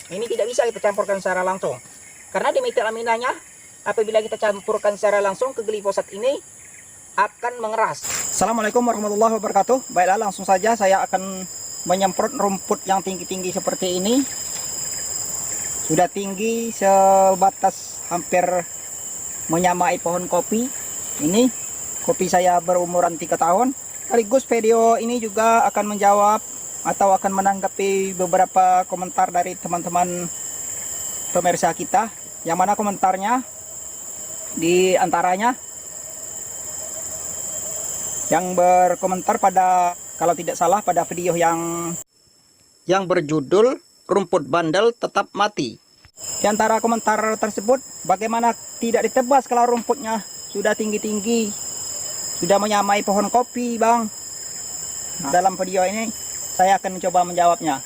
Ini tidak bisa kita campurkan secara langsung. Karena dimetilaminanya apabila kita campurkan secara langsung ke glifosat ini akan mengeras. Assalamualaikum warahmatullahi wabarakatuh. Baiklah, langsung saja saya akan menyemprot rumput yang tinggi-tinggi seperti ini. Sudah tinggi sebatas hampir menyamai pohon kopi. Ini kopi saya berumuran 3 tahun. Sekaligus video ini juga akan menjawab atau akan menanggapi beberapa komentar dari teman-teman pemirsa kita, yang mana komentarnya di antaranya yang berkomentar pada, kalau tidak salah, pada video yang berjudul rumput bandel tetap mati. Di antara komentar tersebut, bagaimana tidak ditebas kalau rumputnya sudah tinggi-tinggi, sudah menyamai pohon kopi, Bang? Dalam video ini saya akan mencoba menjawabnya.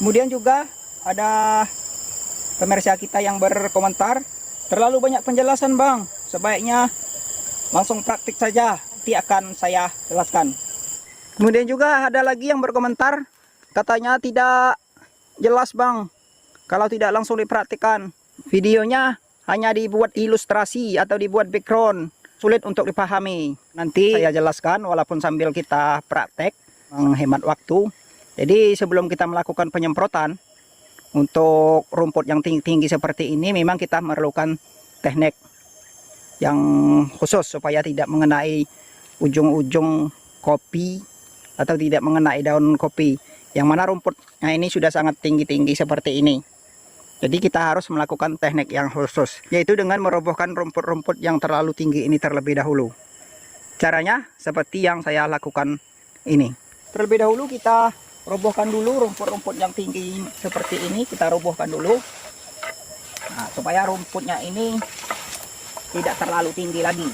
Kemudian juga ada pemirsa kita yang berkomentar, terlalu banyak penjelasan, Bang, sebaiknya langsung praktik saja, nanti akan saya jelaskan. Kemudian juga ada lagi yang berkomentar, katanya tidak jelas, Bang, kalau tidak langsung dipraktikkan. Videonya hanya dibuat ilustrasi atau dibuat background, sulit untuk dipahami. Nanti saya jelaskan walaupun sambil kita praktek, menghemat waktu. Jadi sebelum kita melakukan penyemprotan untuk rumput yang tinggi-tinggi seperti ini, memang kita memerlukan teknik yang khusus supaya tidak mengenai ujung-ujung kopi atau tidak mengenai daun kopi, yang mana rumputnya ini sudah sangat tinggi-tinggi seperti ini. Jadi kita harus melakukan teknik yang khusus, yaitu dengan merobohkan rumput-rumput yang terlalu tinggi ini terlebih dahulu. Caranya seperti yang saya lakukan ini. Terlebih dahulu kita robohkan dulu rumput-rumput yang tinggi seperti ini, kita robohkan dulu. Nah, supaya rumputnya ini tidak terlalu tinggi lagi,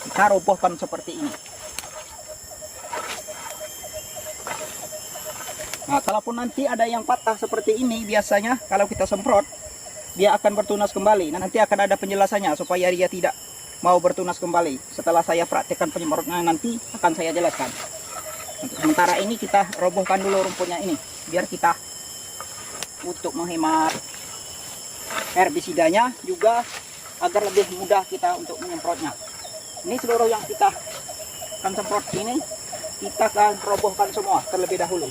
kita robohkan seperti ini. Nah, kalaupun nanti ada yang patah seperti ini, biasanya kalau kita semprot, dia akan bertunas kembali. Nah, nanti akan ada penjelasannya supaya dia tidak mau bertunas kembali. Setelah saya praktekkan penyemprotnya, nanti akan saya jelaskan. Untuk sementara ini kita robohkan dulu rumputnya ini, biar kita untuk menghemat herbisidanya, juga agar lebih mudah kita untuk menyemprotnya. Ini seluruh yang kita akan semprot ini, kita akan robohkan semua terlebih dahulu.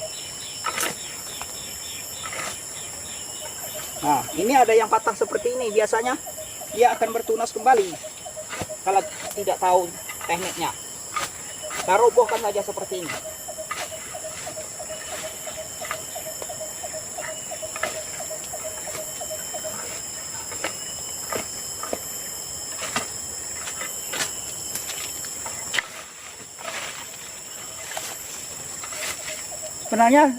Nah, ini ada yang patah seperti ini, biasanya dia akan bertunas kembali kalau tidak tahu tekniknya. Kita robohkan saja seperti ini. Sebenarnya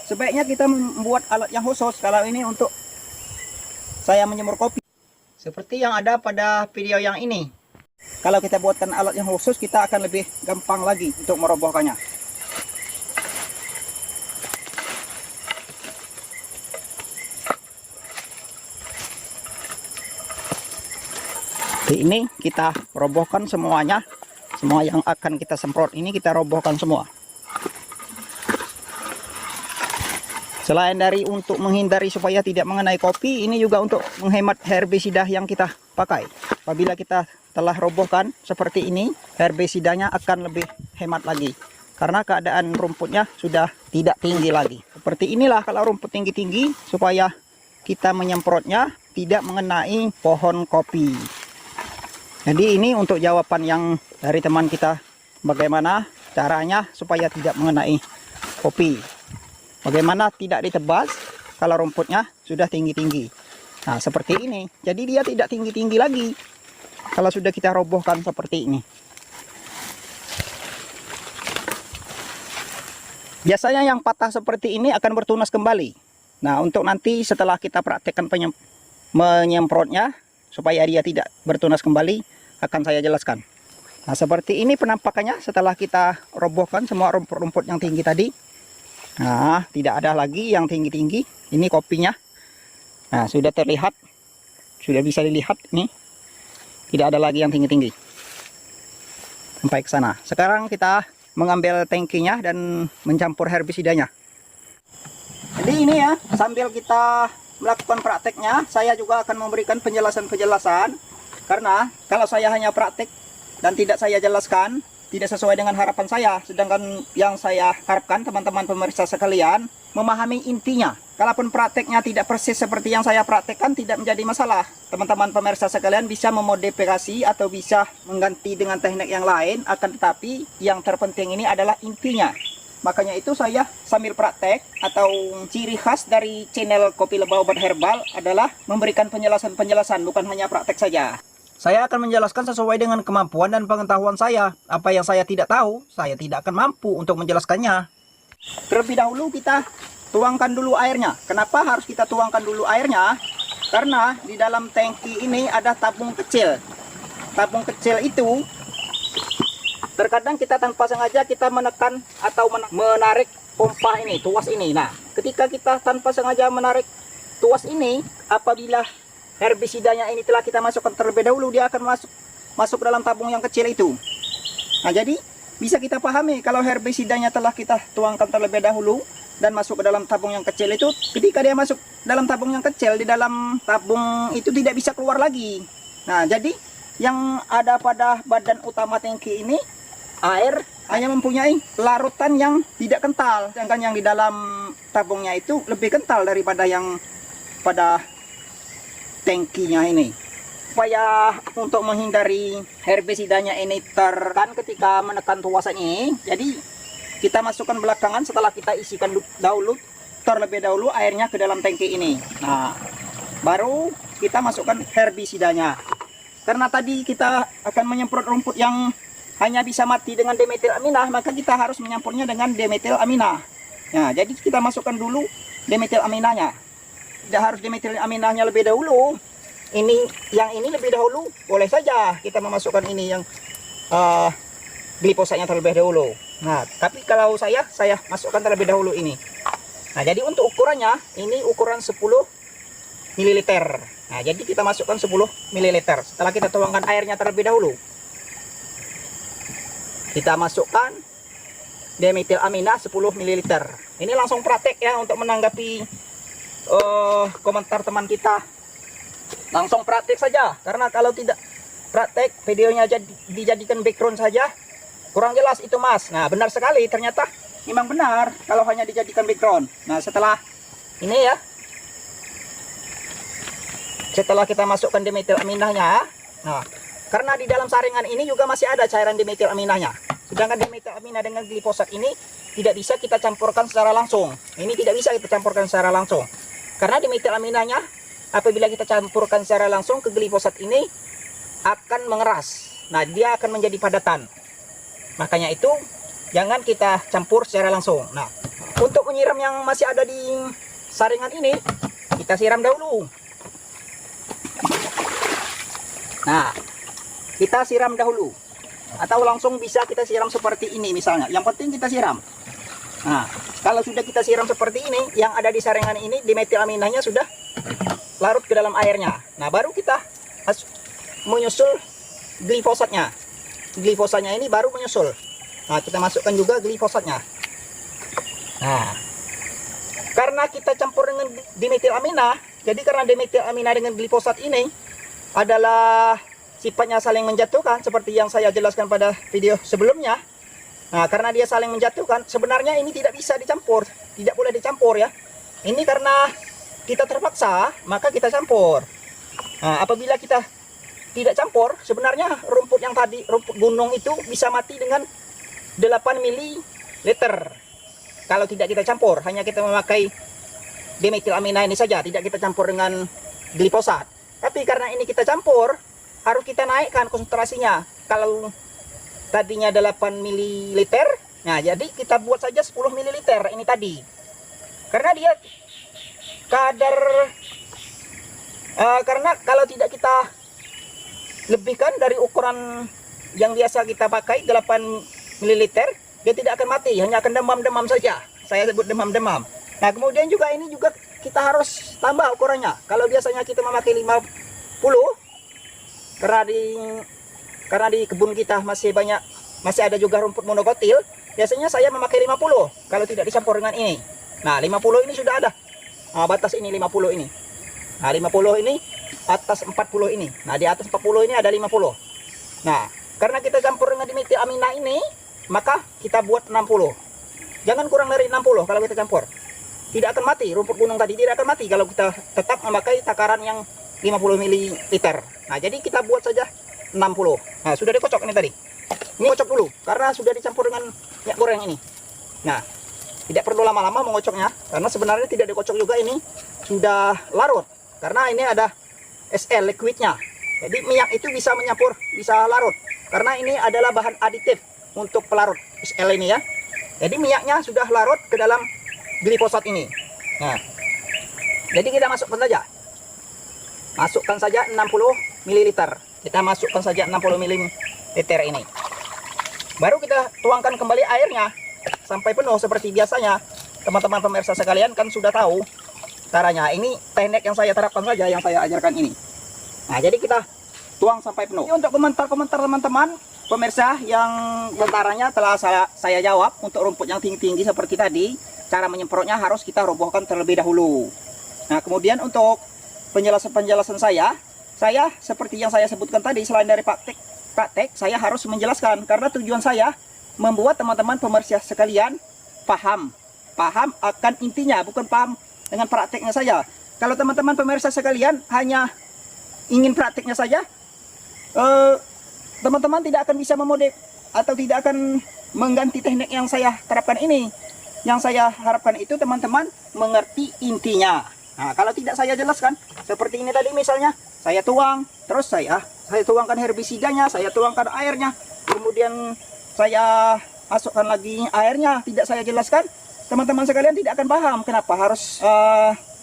sebaiknya kita membuat alat yang khusus kalau ini untuk saya menjemur kopi, seperti yang ada pada video yang ini. Kalau kita buatkan alat yang khusus, kita akan lebih gampang lagi untuk merobohkannya. Ini kita robohkan semuanya, semua yang akan kita semprot ini kita robohkan semua. Selain dari untuk menghindari supaya tidak mengenai kopi, ini juga untuk menghemat herbisida yang kita pakai. Apabila kita telah robohkan seperti ini, herbisidanya akan lebih hemat lagi, karena keadaan rumputnya sudah tidak tinggi lagi. Seperti inilah kalau rumput tinggi-tinggi, supaya kita menyemprotnya tidak mengenai pohon kopi. Jadi ini untuk jawaban yang dari teman kita, bagaimana caranya supaya tidak mengenai kopi. Bagaimana tidak ditebas kalau rumputnya sudah tinggi-tinggi. Nah, seperti ini. Jadi dia tidak tinggi-tinggi lagi kalau sudah kita robohkan seperti ini. Biasanya yang patah seperti ini akan bertunas kembali. Nah, untuk nanti setelah kita praktekkan menyemprotnya supaya dia tidak bertunas kembali, akan saya jelaskan. Nah, seperti ini penampakannya setelah kita robohkan semua rumput-rumput yang tinggi tadi. Nah, tidak ada lagi yang tinggi-tinggi. Ini kopinya. Nah, sudah terlihat. Sudah bisa dilihat nih. Tidak ada lagi yang tinggi-tinggi. Sampai ke sana. Sekarang kita mengambil tangkinya dan mencampur herbisidanya. Jadi Jadi ini ya, sambil kita melakukan prakteknya, saya juga akan memberikan penjelasan-penjelasan. Karena kalau saya hanya praktek dan tidak saya jelaskan, tidak sesuai dengan harapan saya. Sedangkan yang saya harapkan teman-teman pemirsa sekalian memahami intinya. Kalaupun prakteknya tidak persis seperti yang saya praktekkan, tidak menjadi masalah. Teman-teman pemirsa sekalian bisa memodifikasi atau bisa mengganti dengan teknik yang lain. Akan tetapi yang terpenting ini adalah intinya. Makanya itu saya sambil praktek atau ciri khas dari channel Kopi Lebah Obat Herbal adalah memberikan penjelasan-penjelasan, bukan hanya praktek saja. Saya akan menjelaskan sesuai dengan kemampuan dan pengetahuan saya. Apa yang saya tidak tahu, saya tidak akan mampu untuk menjelaskannya. Terlebih dahulu kita tuangkan dulu airnya. Kenapa harus kita tuangkan dulu airnya? Karena di dalam tangki ini ada tabung kecil. Tabung kecil itu terkadang kita tanpa sengaja kita menekan atau menarik pompa ini, tuas ini. Nah, ketika kita tanpa sengaja menarik tuas ini, apabila herbisidanya ini telah kita masukkan terlebih dahulu, dia akan masuk dalam tabung yang kecil itu. Nah, jadi bisa kita pahami kalau herbisidanya telah kita tuangkan terlebih dahulu dan masuk ke dalam tabung yang kecil itu, ketika dia masuk dalam tabung yang kecil, di dalam tabung itu tidak bisa keluar lagi. Nah, jadi yang ada pada badan utama tangki ini, air hanya mempunyai larutan yang tidak kental, sedangkan yang di dalam tabungnya itu lebih kental daripada yang pada tangkinya ini. Supaya untuk menghindari herbisidanya ini tertekan ketika menekan tuasan ini, jadi kita masukkan belakangan setelah kita isikan terlebih dahulu airnya ke dalam tangki ini. Nah, baru kita masukkan herbisidanya. Karena tadi kita akan menyemprot rumput yang hanya bisa mati dengan dimetil aminah, maka kita harus menyampurnya dengan dimetil aminah. Nah, jadi kita masukkan dulu dimetil aminahnya. Tidak harus dimetil aminahnya lebih dahulu. Yang ini lebih dahulu boleh saja kita memasukkan ini yang glifosatnya terlebih dahulu. Nah, tapi kalau saya masukkan terlebih dahulu ini. Nah, jadi untuk ukurannya ini ukuran 10 ml. Nah, jadi kita masukkan 10 ml setelah kita tuangkan airnya terlebih dahulu. Kita masukkan dimetil aminah 10 ml. Ini langsung praktek ya untuk menanggapi komentar teman kita. Langsung praktek saja, karena kalau tidak praktek videonya dijadikan background saja kurang jelas itu mas. Nah, benar sekali, ternyata memang benar kalau hanya dijadikan background. Nah, setelah ini ya, setelah kita masukkan dimetil aminahnya, nah, karena di dalam saringan ini juga masih ada cairan dimetil aminahnya. Sedangkan dimetil aminah dengan glifosat ini tidak bisa kita campurkan secara langsung. Ini tidak bisa kita campurkan secara langsung. Karena dimetil aminahnya apabila kita campurkan secara langsung ke glifosat ini akan mengeras. Nah, dia akan menjadi padatan. Makanya itu jangan kita campur secara langsung. Nah, untuk menyiram yang masih ada di saringan ini, kita siram dahulu. Nah, kita siram dahulu, atau langsung bisa kita siram seperti ini misalnya. Yang penting kita siram. Nah, kalau sudah kita siram seperti ini, yang ada di saringan ini dimetil aminahnya sudah larut ke dalam airnya. Nah, baru kita menyusul glifosatnya. Glifosatnya ini baru menyusul. Nah, kita masukkan juga glifosatnya. Nah, karena kita campur dengan dimetil aminah, jadi karena dimetil aminah dengan glifosat ini adalah sifatnya saling menjatuhkan seperti yang saya jelaskan pada video sebelumnya. Nah, karena dia saling menjatuhkan, sebenarnya ini tidak bisa dicampur, tidak boleh dicampur ya. Ini karena kita terpaksa, maka kita campur. Nah, apabila kita tidak campur, sebenarnya rumput yang tadi, rumput gunung itu bisa mati dengan 8 ml. Kalau tidak kita campur, hanya kita memakai dimetil aminah ini saja, tidak kita campur dengan glifosat. Tapi karena ini kita campur, harus kita naikkan konsentrasinya. Kalau tadinya 8 ml, nah jadi kita buat saja 10 ml ini tadi. Karena dia kadar, karena kalau tidak kita lebihkan dari ukuran yang biasa kita pakai 8 ml, dia tidak akan mati, hanya akan demam-demam saja. Saya sebut demam-demam. Nah, kemudian juga ini juga kita harus tambah ukurannya. Kalau biasanya kita memakai 50, karena di kebun kita masih ada juga rumput monokotil, biasanya saya memakai 50 kalau tidak dicampur dengan ini. Nah, 50 ini sudah ada. Nah, batas ini 50 ini. Nah, 50 ini atas 40 ini. Nah, di atas 40 ini ada 50. Nah, karena kita campur dengan dimetil-amina ini, maka kita buat 60. Jangan kurang dari 60 kalau kita campur. Tidak akan mati, rumput gunung tadi tidak akan mati kalau kita tetap memakai takaran yang 50 ml. Nah, jadi kita buat saja 60. Nah, sudah dikocok ini tadi. Ini kocok dulu karena sudah dicampur dengan minyak goreng ini. Nah, tidak perlu lama-lama mengocoknya karena sebenarnya tidak dikocok juga, ini sudah larut. Karena ini ada SL liquidnya. Jadi minyak itu bisa menyampur, bisa larut. Karena ini adalah bahan aditif untuk pelarut SL ini ya. Jadi minyaknya sudah larut ke dalam glifosat ini. Nah, jadi kita masukkan saja. Masukkan saja 60 ml. Kita masukkan saja 60 ml ini. Baru kita tuangkan kembali airnya sampai penuh seperti biasanya. Teman-teman pemirsa sekalian kan sudah tahu caranya. Ini teknik yang saya terapkan saja, yang saya ajarkan ini. Nah, jadi kita tuang sampai penuh. Ini untuk komentar-komentar teman-teman pemirsa yang bentaranya telah saya jawab. Untuk rumput yang tinggi-tinggi seperti tadi, cara menyemprotnya harus kita robohkan terlebih dahulu. Nah, kemudian untuk penjelasan saya seperti yang saya sebutkan tadi, selain dari praktek, saya harus menjelaskan karena tujuan saya membuat teman-teman pemirsa sekalian paham akan intinya, bukan paham dengan prakteknya saja. Kalau teman-teman pemirsa sekalian hanya ingin prakteknya saja, teman-teman tidak akan bisa memodif atau tidak akan mengganti teknik yang saya terapkan ini. Yang saya harapkan itu teman-teman mengerti intinya. Nah, kalau tidak saya jelaskan seperti ini tadi, misalnya saya tuang, terus saya tuangkan herbisidanya, saya tuangkan airnya, kemudian saya masukkan lagi airnya, tidak saya jelaskan, teman-teman sekalian tidak akan paham kenapa harus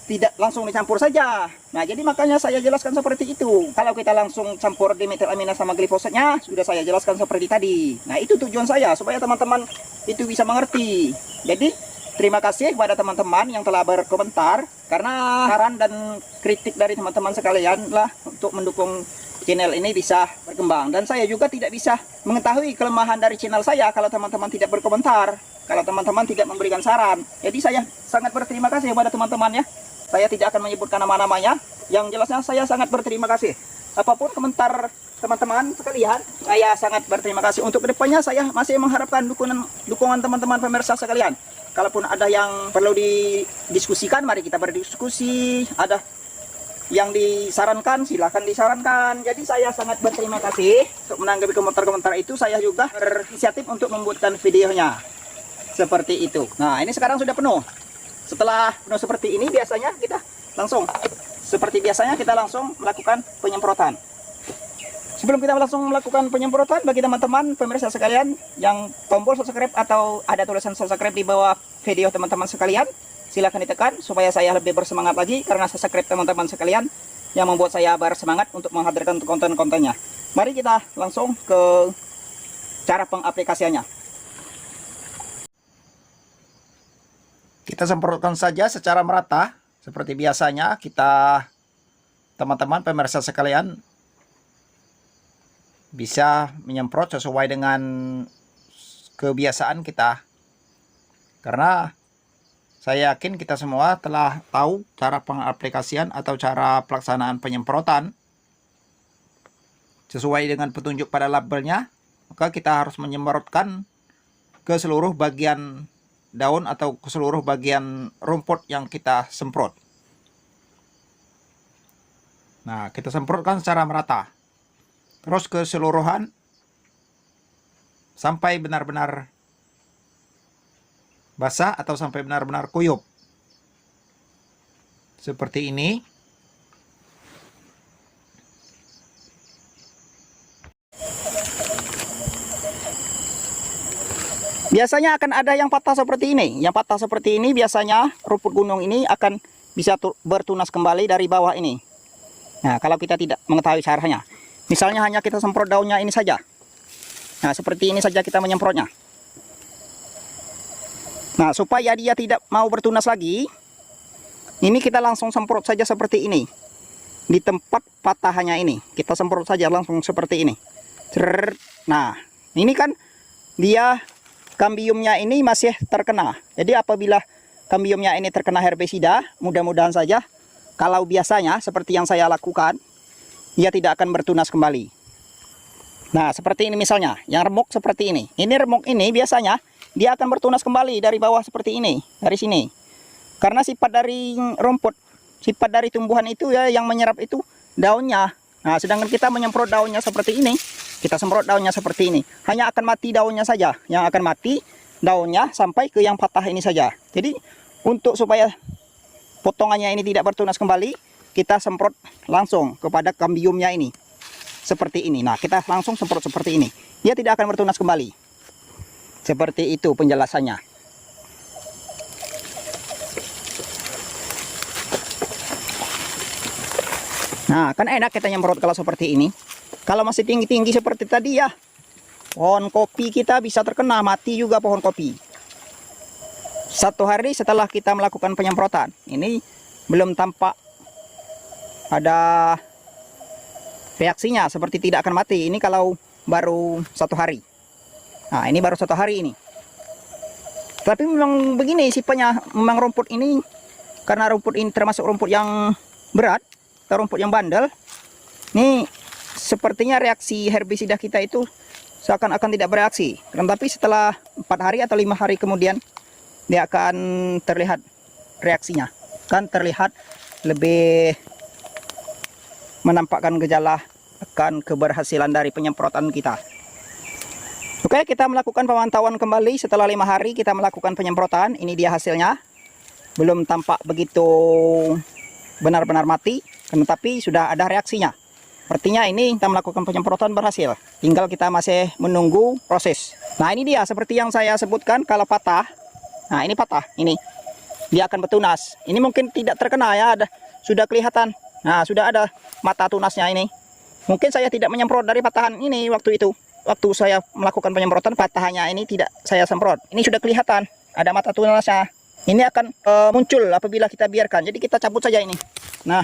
tidak langsung dicampur saja. Nah, jadi makanya saya jelaskan seperti itu. Kalau kita langsung campur dimetil-amina sama glifosatnya, sudah saya jelaskan seperti tadi. Nah, itu tujuan saya supaya teman-teman itu bisa mengerti. Jadi terima kasih kepada teman-teman yang telah berkomentar, karena saran dan kritik dari teman-teman sekalian lah untuk mendukung channel ini bisa berkembang. Dan saya juga tidak bisa mengetahui kelemahan dari channel saya kalau teman-teman tidak berkomentar, kalau teman-teman tidak memberikan saran. Jadi saya sangat berterima kasih kepada teman-teman ya. Saya tidak akan menyebutkan nama-namanya, yang jelasnya saya sangat berterima kasih. Apapun komentar teman-teman sekalian, saya sangat berterima kasih. Untuk kedepannya saya masih mengharapkan dukungan teman-teman pemirsa sekalian. Kalaupun ada yang perlu didiskusikan, mari kita berdiskusi. Ada yang disarankan, silahkan disarankan. Jadi saya sangat berterima kasih untuk menanggapi komentar-komentar itu. Saya juga berinisiatif untuk membuatkan videonya seperti itu. Nah, ini sekarang sudah penuh. Setelah penuh seperti ini, biasanya kita langsung melakukan penyemprotan. Sebelum kita langsung melakukan penyemprotan, bagi teman-teman pemirsa sekalian yang tombol subscribe atau ada tulisan subscribe di bawah video teman-teman sekalian, silahkan ditekan supaya saya lebih bersemangat lagi, karena subscribe teman-teman sekalian yang membuat saya bersemangat untuk menghadirkan konten-kontennya. Mari kita langsung ke cara pengaplikasiannya. Kita semprotkan saja secara merata seperti biasanya. Kita, teman-teman pemirsa sekalian, bisa menyemprot sesuai dengan kebiasaan kita, karena saya yakin kita semua telah tahu cara pengaplikasian atau cara pelaksanaan penyemprotan sesuai dengan petunjuk pada labelnya. Maka kita harus menyemprotkan ke seluruh bagian daun atau ke seluruh bagian rumput yang kita semprot. Nah, kita semprotkan secara merata, terus keseluruhan sampai benar-benar basah atau sampai benar-benar kuyup seperti ini. Biasanya akan ada yang patah seperti ini. Yang patah seperti ini biasanya rumput gunung ini akan bisa bertunas kembali dari bawah ini. Nah, kalau kita tidak mengetahui caranya, misalnya hanya kita semprot daunnya ini saja. Nah, seperti ini saja kita menyemprotnya. Nah, supaya dia tidak mau bertunas lagi, ini kita langsung semprot saja seperti ini. Di tempat patahannya ini, kita semprot saja langsung seperti ini. Nah, ini kan dia kambiumnya ini masih terkena. Jadi apabila kambiumnya ini terkena herbisida, mudah-mudahan saja kalau biasanya seperti yang saya lakukan, ia tidak akan bertunas kembali. Nah, seperti ini misalnya, yang remuk seperti ini. Ini remuk ini biasanya dia akan bertunas kembali dari bawah seperti ini, dari sini. Karena sifat dari rumput, sifat dari tumbuhan itu ya yang menyerap itu daunnya. Nah, sedangkan kita menyemprot daunnya seperti ini, kita semprot daunnya seperti ini, hanya akan mati daunnya saja. Yang akan mati daunnya sampai ke yang patah ini saja. Jadi, untuk supaya potongannya ini tidak bertunas kembali, kita semprot langsung kepada kambiumnya ini. Seperti ini. Nah, kita langsung semprot seperti ini. Dia tidak akan bertunas kembali. Seperti itu penjelasannya. Nah, kan enak kita nyemprot kalau seperti ini. Kalau masih tinggi-tinggi seperti tadi ya, pohon kopi kita bisa terkena, mati juga pohon kopi. 1 hari setelah kita melakukan penyemprotan, ini belum tampak ada reaksinya, seperti tidak akan mati. Ini kalau baru 1 hari. Nah, ini baru 1 hari ini. Tapi memang begini sifatnya, memang rumput ini, karena rumput ini termasuk rumput yang berat, atau rumput yang bandel. Ini sepertinya reaksi herbisida kita itu seakan-akan tidak bereaksi. Tetapi setelah 4 hari atau 5 hari kemudian, dia akan terlihat reaksinya. Kan terlihat lebih menampakkan gejala akan keberhasilan dari penyemprotan kita. Oke, kita melakukan pemantauan kembali setelah 5 hari kita melakukan penyemprotan. Ini dia hasilnya. Belum tampak begitu benar-benar mati, tetapi sudah ada reaksinya. Artinya ini kita melakukan penyemprotan berhasil. Tinggal kita masih menunggu proses. Nah, ini dia seperti yang saya sebutkan, kalau patah. Nah, ini patah, ini dia akan bertunas. Ini mungkin tidak terkena ya, sudah kelihatan. Nah, sudah ada mata tunasnya ini. Mungkin saya tidak menyemprot dari patahan ini waktu itu. Waktu saya melakukan penyemprotan, patahannya ini tidak saya semprot. Ini sudah kelihatan, ada mata tunasnya. Ini akan muncul apabila kita biarkan. Jadi kita cabut saja ini. Nah,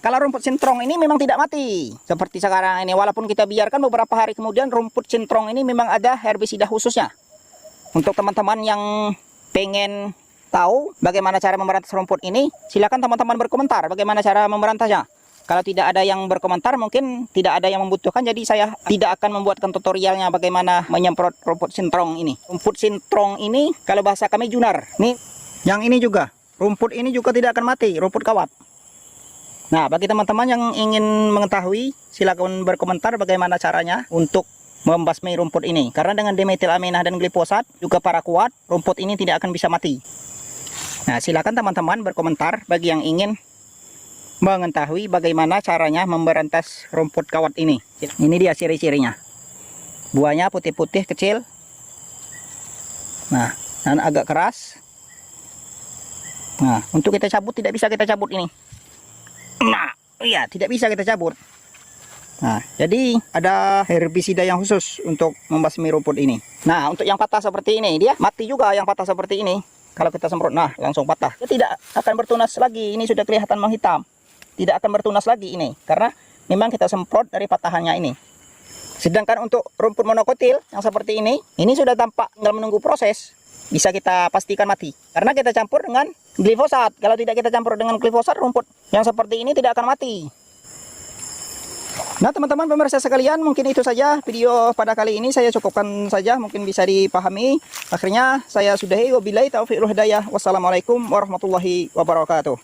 kalau rumput sintrong ini memang tidak mati. Seperti sekarang ini, walaupun kita biarkan beberapa hari kemudian, rumput sintrong ini memang ada herbisida khususnya. Untuk teman-teman yang pengen tahu bagaimana cara memberantas rumput ini, silakan teman-teman berkomentar bagaimana cara memberantasnya. Kalau tidak ada yang berkomentar, mungkin tidak ada yang membutuhkan, jadi saya tidak akan membuatkan tutorialnya bagaimana menyemprot rumput sintrong ini. Rumput sintrong ini kalau bahasa kami junar. Nih, yang ini juga, rumput ini juga tidak akan mati, rumput kawat. Nah, bagi teman-teman yang ingin mengetahui, silakan berkomentar bagaimana caranya untuk membasmi rumput ini. Karena dengan dimetilaminah dan glifosat juga paraquat, rumput ini tidak akan bisa mati. Nah, silakan teman-teman berkomentar bagi yang ingin mengetahui bagaimana caranya memberantas rumput kawat ini. Ini dia ciri-cirinya. Buahnya putih-putih kecil. Nah, dan agak keras. Nah, untuk kita cabut tidak bisa kita cabut ini. Nah, iya, tidak bisa kita cabut. Nah, jadi ada herbisida yang khusus untuk membasmi rumput ini. Nah, untuk yang patah seperti ini, dia mati juga yang patah seperti ini. Kalau kita semprot, nah langsung patah. Dia tidak akan bertunas lagi. Ini sudah kelihatan menghitam. Tidak akan bertunas lagi ini, karena memang kita semprot dari patahannya ini. Sedangkan untuk rumput monokotil yang seperti ini sudah tampak tinggal menunggu proses. Bisa kita pastikan mati, karena kita campur dengan glifosat. Kalau tidak kita campur dengan glifosat, rumput yang seperti ini tidak akan mati. Nah, teman-teman pemirsa sekalian, mungkin itu saja video pada kali ini. Saya cukupkan saja, mungkin bisa dipahami. Akhirnya saya sudahi, wabillahi taufiq wal hidayah. Wassalamualaikum warahmatullahi wabarakatuh.